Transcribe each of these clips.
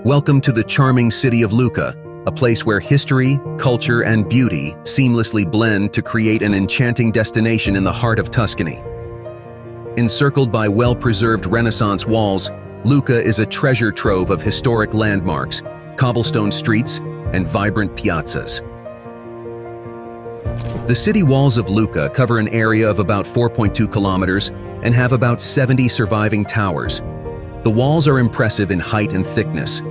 Welcome to the charming city of Lucca, a place where history, culture, and beauty seamlessly blend to create an enchanting destination in the heart of Tuscany. Encircled by well-preserved Renaissance walls, Lucca is a treasure trove of historic landmarks, cobblestone streets, and vibrant piazzas. The city walls of Lucca cover an area of about 4.2 kilometers and have about 70 surviving towers. The walls are impressive in height and thickness.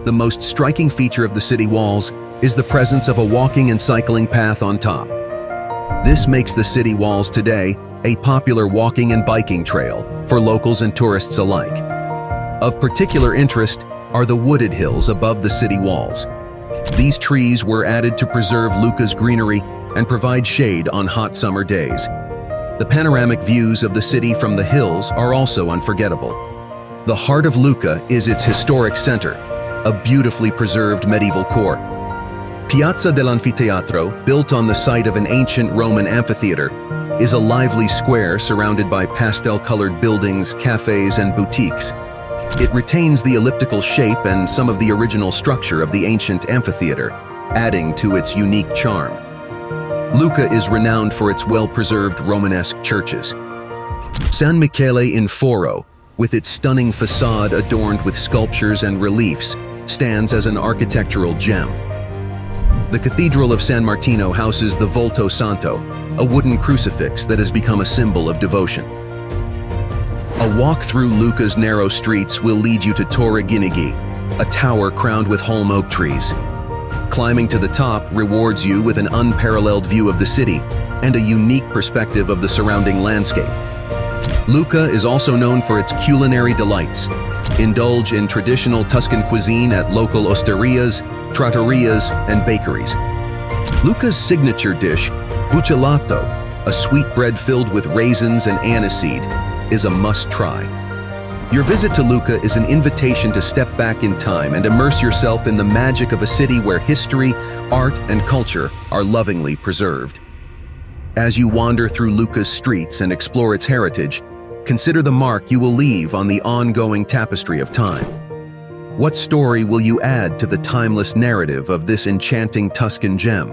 The most striking feature of the city walls is the presence of a walking and cycling path on top. This makes the city walls today a popular walking and biking trail for locals and tourists alike. Of particular interest are the wooded hills above the city walls. These trees were added to preserve Lucca's greenery and provide shade on hot summer days. The panoramic views of the city from the hills are also unforgettable. The heart of Lucca is its historic center, a beautifully preserved medieval core. Piazza dell'Anfiteatro, built on the site of an ancient Roman amphitheater, is a lively square surrounded by pastel-colored buildings, cafes, and boutiques. It retains the elliptical shape and some of the original structure of the ancient amphitheater, adding to its unique charm. Lucca is renowned for its well-preserved Romanesque churches. San Michele in Foro, with its stunning facade adorned with sculptures and reliefs, stands as an architectural gem. The Cathedral of San Martino houses the Volto Santo, a wooden crucifix that has become a symbol of devotion. A walk through Lucca's narrow streets will lead you to Torre Ginigi, a tower crowned with holm oak trees. Climbing to the top rewards you with an unparalleled view of the city and a unique perspective of the surrounding landscape. Lucca is also known for its culinary delights. Indulge in traditional Tuscan cuisine at local osterias, trattorias, and bakeries. Lucca's signature dish, buccellato, a sweet bread filled with raisins and aniseed, is a must-try. Your visit to Lucca is an invitation to step back in time and immerse yourself in the magic of a city where history, art, and culture are lovingly preserved. As you wander through Lucca's streets and explore its heritage, consider the mark you will leave on the ongoing tapestry of time. What story will you add to the timeless narrative of this enchanting Tuscan gem?